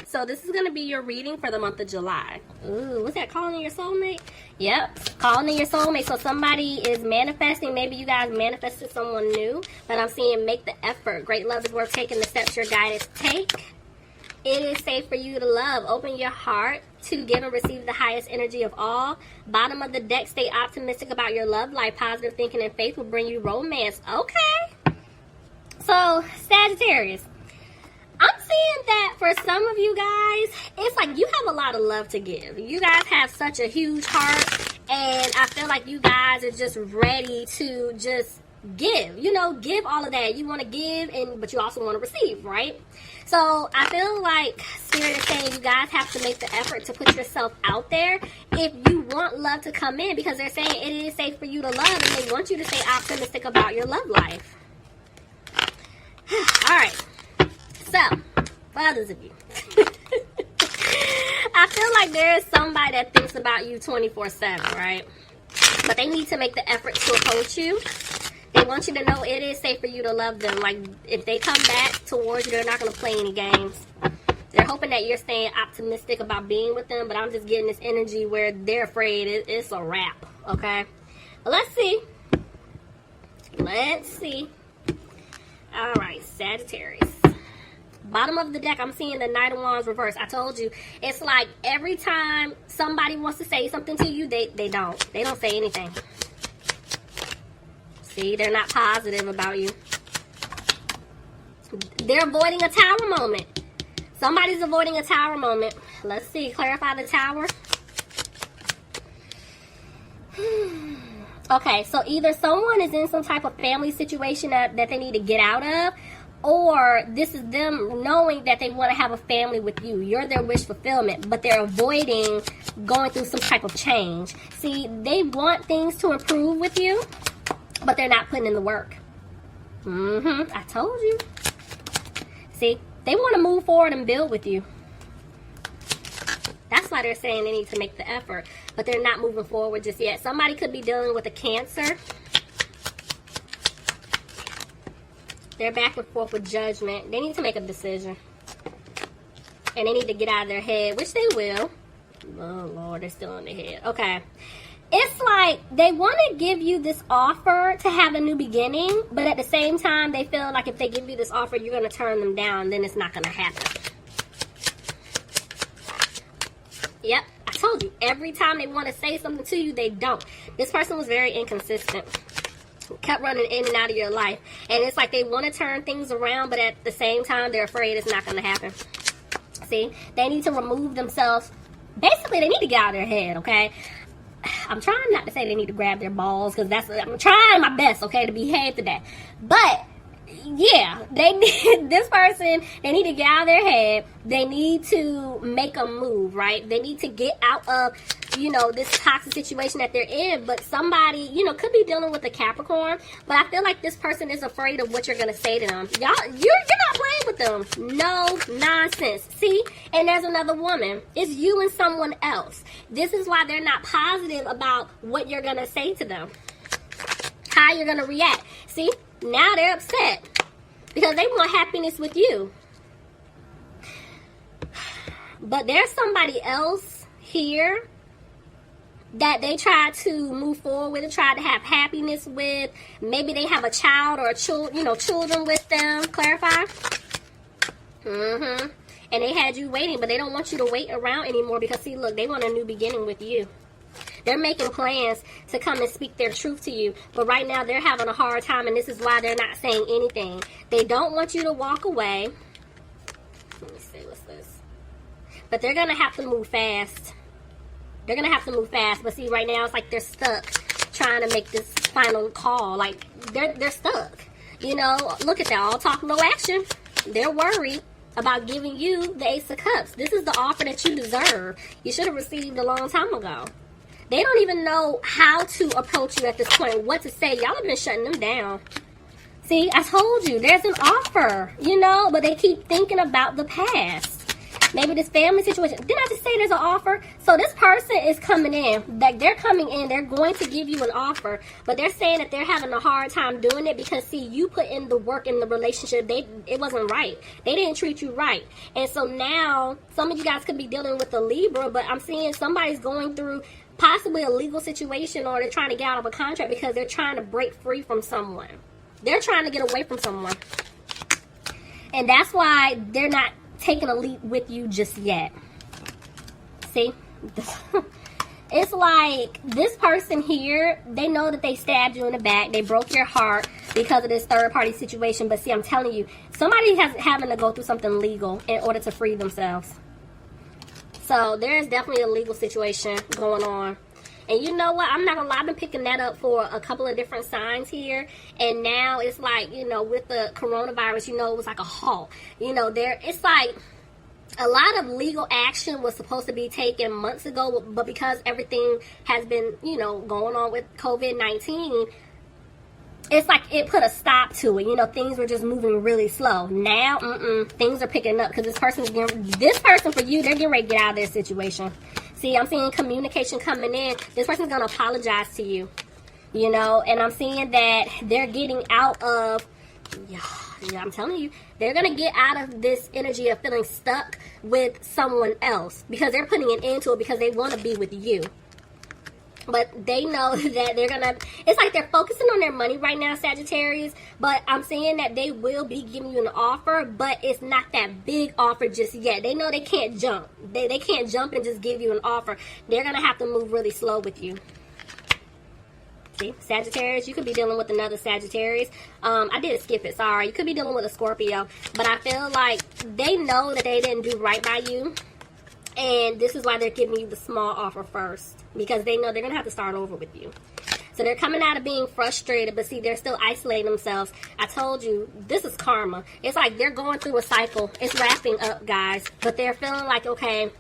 So this is going to be your reading for the month of July. Ooh, what's that? Calling in your soulmate? Yep, calling in your soulmate. So somebody is manifesting. Maybe you guys manifested someone new. But I'm seeing make the effort. Great love is worth taking the steps your guidance take. It is safe for you to love. Open your heart to give and receive the highest energy of all. Bottom of the deck, stay optimistic about your love life. Positive thinking and faith will bring you romance. Okay. So, Sagittarius. I'm seeing that for some of you guys, it's like you have a lot of love to give. You guys have such a huge heart, and I feel like you guys are just ready to just give. You know, give all of that. You want to give, but you also want to receive, right? So I feel like Spirit is saying you guys have to make the effort to put yourself out there if you want love to come in, because they're saying it is safe for you to love, and they want you to stay optimistic about your love life. All right. So, for others of you, I feel like there is somebody that thinks about you 24/7, right? But they need to make the effort to approach you. They want you to know it is safe for you to love them. Like, if they come back towards you, they're not going to play any games. They're hoping that you're staying optimistic about being with them, but I'm just getting this energy where they're afraid it's a wrap, okay? But let's see. Let's see. All right, Sagittarius. Bottom of the deck, I'm seeing the Knight of Wands reverse. I told you, it's like every time somebody wants to say something to you, they don't. They don't say anything. See, they're not positive about you. They're avoiding a tower moment. Somebody's avoiding a tower moment. Let's see, clarify the tower. Okay, so either someone is in some type of family situation that they need to get out of, or this is them knowing that they want to have a family with you. You're their wish fulfillment, but they're avoiding going through some type of change. See, they want things to improve with you, but they're not putting in the work. I told you. See, they want to move forward and build with you. That's why they're saying they need to make the effort, but they're not moving forward just yet. Somebody could be dealing with a Cancer. They're back and forth with judgment. They need to make a decision. And they need to get out of their head, which they will. Oh, Lord, they're still in their head. Okay. It's like they want to give you this offer to have a new beginning, but at the same time, they feel like if they give you this offer, you're going to turn them down, then it's not going to happen. Yep, I told you. Every time they want to say something to you, they don't. This person was very inconsistent. Kept running in and out of your life, and it's like they want to turn things around, but at the same time they're afraid it's not going to happen. See, they need to remove themselves. Basically, they need to get out of their head. Okay, I'm trying not to say they need to grab their balls, because I'm trying my best, okay, to behave to that. But yeah, they need this person. They need to get out of their head. They need to make a move, right? They need to get out of, you know, this toxic situation that they're in. But somebody, you know, could be dealing with a Capricorn. But I feel like this person is afraid of what you're gonna say to them. You're not playing with them. No nonsense. See, and there's another woman. It's you and someone else. This is why they're not positive about what you're gonna say to them, how you're gonna react. See, now they're upset because they want happiness with you. But there's somebody else here that they try to move forward with and try to have happiness with. Maybe they have a child or children with them. Clarify. And they had you waiting, but they don't want you to wait around anymore because, see, look, they want a new beginning with you. They're making plans to come and speak their truth to you. But right now, they're having a hard time, and this is why they're not saying anything. They don't want you to walk away. Let me see, what's this? But they're going to have to move fast. They're going to have to move fast. But see, right now, it's like they're stuck trying to make this final call. Like, they're stuck. You know, look at that. All talk, no action. They're worried about giving you the Ace of Cups. This is the offer that you deserve. You should have received a long time ago. They don't even know how to approach you at this point, what to say. Y'all have been shutting them down. See, I told you, there's an offer, you know, but they keep thinking about the past. Maybe this family situation. Didn't I just say there's an offer? So this person is coming in. Like, they're coming in. They're going to give you an offer. But they're saying that they're having a hard time doing it because, see, you put in the work in the relationship. It wasn't right. They didn't treat you right. And so now, some of you guys could be dealing with a Libra, but I'm seeing somebody's going through possibly a legal situation, or they're trying to get out of a contract because they're trying to break free from someone. They're trying to get away from someone. And that's why they're not taking a leap with you just yet. See? It's like this person here, they know that they stabbed you in the back. They broke your heart because of this third party situation. But see, I'm telling you, somebody has having to go through something legal in order to free themselves. So there is definitely a legal situation going on. And you know what? I'm not gonna lie, I've been picking that up for a couple of different signs here. And now it's like, you know, with the coronavirus, you know, it was like a halt. You know, it's like a lot of legal action was supposed to be taken months ago, but because everything has been, you know, going on with COVID-19, it's like it put a stop to it. You know, things were just moving really slow. Now, things are picking up because this person for you, they're getting ready to get out of their situation. See, I'm seeing communication coming in. This person's going to apologize to you, you know, and I'm seeing that they're getting out of, yeah, I'm telling you, they're going to get out of this energy of feeling stuck with someone else because they're putting an end to it because they want to be with you. But they know that they're going to, it's like they're focusing on their money right now, Sagittarius. But I'm saying that they will be giving you an offer, but it's not that big offer just yet. They know they can't jump. They can't jump and just give you an offer. They're going to have to move really slow with you. See, Sagittarius, you could be dealing with another Sagittarius. I did skip it, sorry. You could be dealing with a Scorpio. But I feel like they know that they didn't do right by you. And this is why they're giving you the small offer first. Because they know they're going to have to start over with you. So they're coming out of being frustrated. But see, they're still isolating themselves. I told you, this is karma. It's like they're going through a cycle. It's wrapping up, guys. But they're feeling like, okay,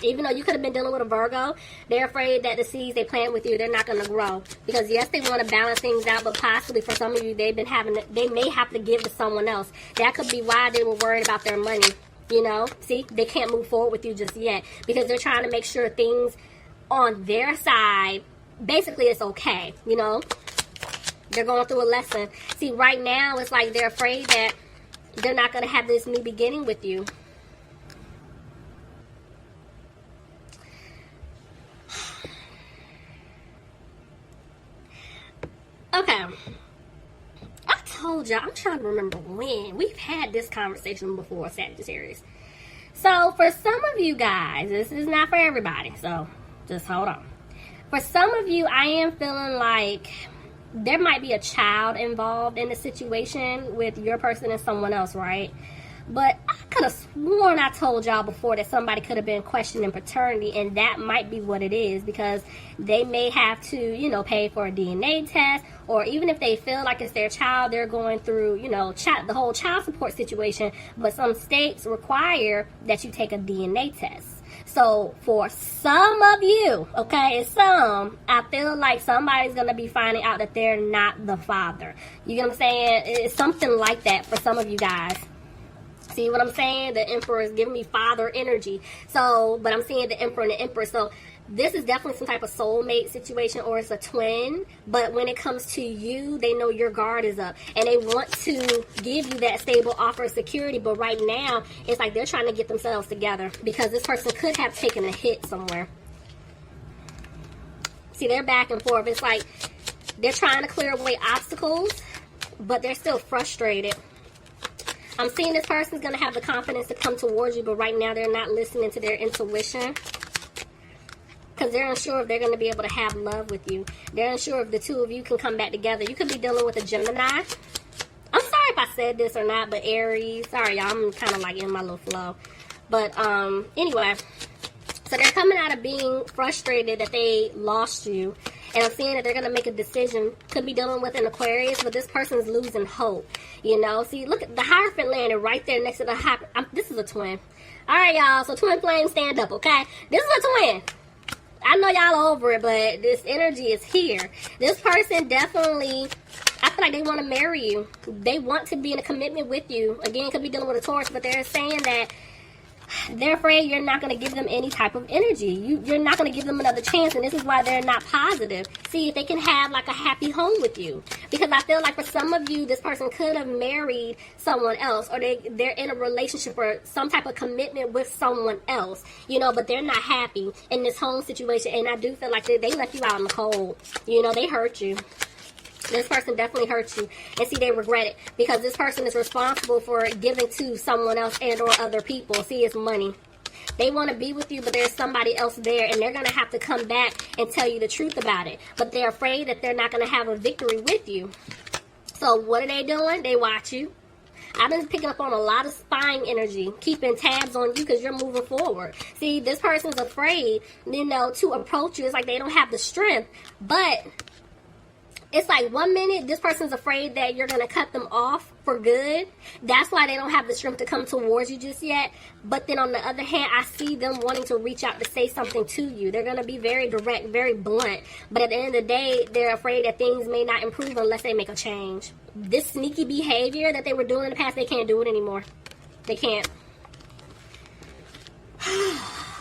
even though you could have been dealing with a Virgo, they're afraid that the seeds they plant with you, they're not going to grow. Because yes, they want to balance things out. But possibly for some of you, they may have to give to someone else. That could be why they were worried about their money. You know, see, they can't move forward with you just yet because they're trying to make sure things on their side, basically it's okay, you know. They're going through a lesson. See, right now, it's like they're afraid that they're not going to have this new beginning with you. Okay. I told y'all, I'm trying to remember when. We've had this conversation before, Sagittarius. So, for some of you guys, this is not for everybody, so just hold on. For some of you, I am feeling like there might be a child involved in the situation with your person and someone else, right? But I could have sworn I told y'all before that somebody could have been questioning paternity, and that might be what it is because they may have to, you know, pay for a DNA test, or even if they feel like it's their child, they're going through, you know, the whole child support situation. But some states require that you take a DNA test. So for some of you, okay, I feel like somebody's going to be finding out that they're not the father. You get what I'm saying? It's something like that for some of you guys. See what I'm saying? The Emperor is giving me father energy. So, but I'm seeing the Emperor and the Empress. So this is definitely some type of soulmate situation, or it's a twin. But when it comes to you, they know your guard is up. And they want to give you that stable offer of security. But right now, it's like they're trying to get themselves together. Because this person could have taken a hit somewhere. See, they're back and forth. It's like they're trying to clear away obstacles, but they're still frustrated. I'm seeing this person's going to have the confidence to come towards you, but right now they're not listening to their intuition. Because they're unsure if they're going to be able to have love with you. They're unsure if the two of you can come back together. You could be dealing with a Gemini. I'm sorry if I said this or not, but Aries. Sorry, y'all. I'm kind of like in my little flow. But anyway. So they're coming out of being frustrated that they lost you. And I'm seeing that they're going to make a decision. Could be dealing with an Aquarius, but this person's losing hope. You know, see, look at the Hierophant landed right there next to the Hierophant. This is a twin. All right, y'all. So twin flames, stand up, okay? This is a twin. I know y'all are over it, but this energy is here. This person definitely, I feel like they want to marry you. They want to be in a commitment with you. Again, could be dealing with a Taurus, but they're saying that They're afraid you're not going to give them any type of energy. You're not going to give them another chance, and this is why they're not positive. See if they can have like a happy home with you. Because I feel like for some of you, this person could have married someone else, or they're in a relationship or some type of commitment with someone else, you know, but they're not happy in this home situation. And I do feel like they left you out in the cold. You know, they hurt you. This person definitely hurt you, and see, they regret it because this person is responsible for giving to someone else and or other people. See, it's money. They want to be with you, but there's somebody else there, and they're going to have to come back and tell you the truth about it. But they're afraid that they're not going to have a victory with you. So what are they doing? They watch you. I've been picking up on a lot of spying energy, keeping tabs on you because you're moving forward. See, this person's afraid, you know, to approach you. It's like they don't have the strength, but it's like 1 minute, this person's afraid that you're going to cut them off for good. That's why they don't have the strength to come towards you just yet. But then on the other hand, I see them wanting to reach out to say something to you. They're going to be very direct, very blunt. But at the end of the day, they're afraid that things may not improve unless they make a change. This sneaky behavior that they were doing in the past, they can't do it anymore. They can't.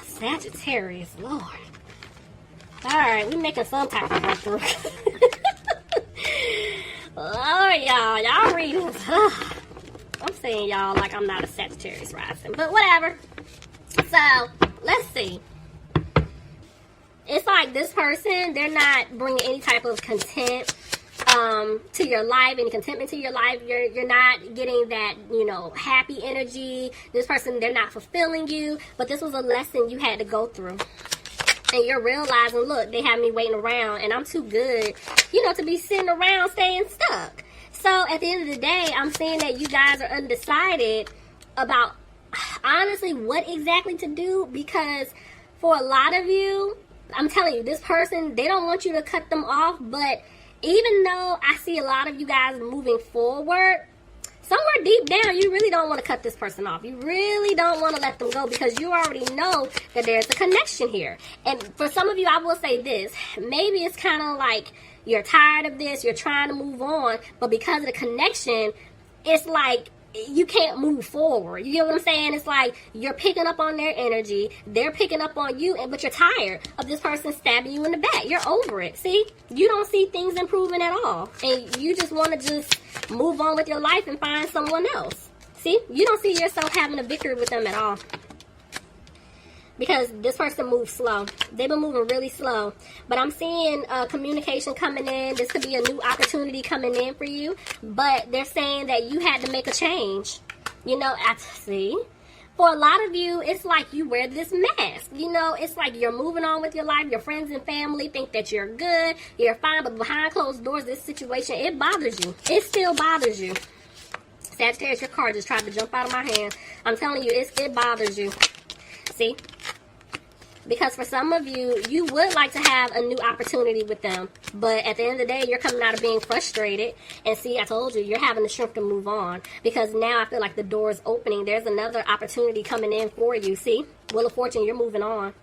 Sagittarius, Lord. Alright, we're making some type of breakthrough. Oh, y'all readings. I'm saying y'all like I'm not a Sagittarius rising, but whatever. So, let's see. It's like this person, they're not bringing any type of content to your life, any contentment to your life. You're not getting that, you know, happy energy. This person, they're not fulfilling you, but this was a lesson you had to go through. And you're realizing, look, they have me waiting around, and I'm too good, you know, to be sitting around staying stuck. So at the end of the day, I'm saying that you guys are undecided about, honestly, what exactly to do. Because for a lot of you, I'm telling you, this person, they don't want you to cut them off. But even though I see a lot of you guys moving forward, somewhere deep down, you really don't want to cut this person off. You really don't want to let them go because you already know that there's a connection here. And for some of you, I will say this. Maybe it's kind of like you're tired of this. You're trying to move on. But because of the connection, it's like you can't move forward. You get what I'm saying? It's like you're picking up on their energy. They're picking up on you, but you're tired of this person stabbing you in the back. You're over it. See? You don't see things improving at all. And you just want to just move on with your life and find someone else. See? You don't see yourself having a victory with them at all. Because this person moves slow. They've been moving really slow. But I'm seeing communication coming in. This could be a new opportunity coming in for you. But they're saying that you had to make a change. You know, see? For a lot of you, it's like you wear this mask. You know, it's like you're moving on with your life. Your friends and family think that you're good. You're fine. But behind closed doors, this situation, it bothers you. It still bothers you. Sagittarius, your card just tried to jump out of my hand. I'm telling you, it bothers you. See? Because for some of you, you would like to have a new opportunity with them. But at the end of the day, you're coming out of being frustrated. And see, I told you, you're having the strength to move on. Because now I feel like the door is opening. There's another opportunity coming in for you. See? Wheel of Fortune, you're moving on.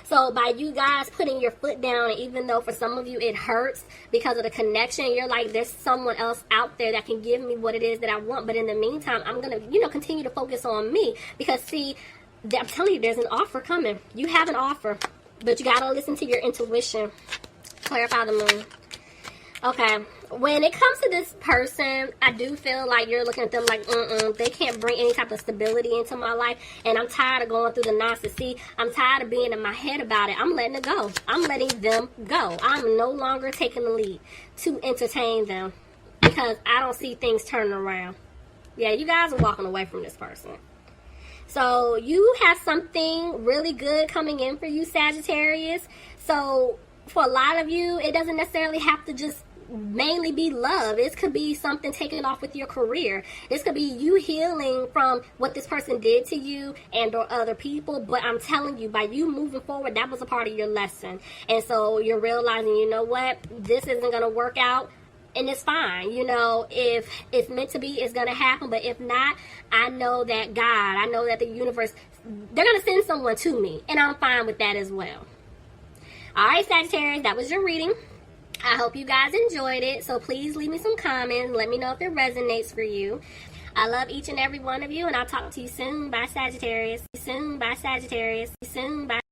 So by you guys putting your foot down, and even though for some of you it hurts because of the connection, you're like, there's someone else out there that can give me what it is that I want. But in the meantime, I'm going to, you know, continue to focus on me. Because see, I'm telling you, there's an offer coming. You have an offer, but you got to listen to your intuition. Clarify the moon. Okay, when it comes to this person, I do feel like you're looking at them like, they can't bring any type of stability into my life, and I'm tired of going through the nonsense. See, I'm tired of being in my head about it. I'm letting it go. I'm letting them go. I'm no longer taking the lead to entertain them because I don't see things turning around. Yeah, you guys are walking away from this person. So you have something really good coming in for you, Sagittarius. So for a lot of you, it doesn't necessarily have to just mainly be love. This could be something taking off with your career. This could be you healing from what this person did to you and or other people. But I'm telling you, by you moving forward, that was a part of your lesson. And so you're realizing, you know what, this isn't going to work out. And it's fine, you know, if it's meant to be, it's going to happen. But if not, I know that God, I know that the universe, they're going to send someone to me. And I'm fine with that as well. All right, Sagittarius, that was your reading. I hope you guys enjoyed it. So please leave me some comments. Let me know if it resonates for you. I love each and every one of you, and I'll talk to you soon. Bye, Sagittarius. Soon. Bye, Sagittarius. Soon. Bye.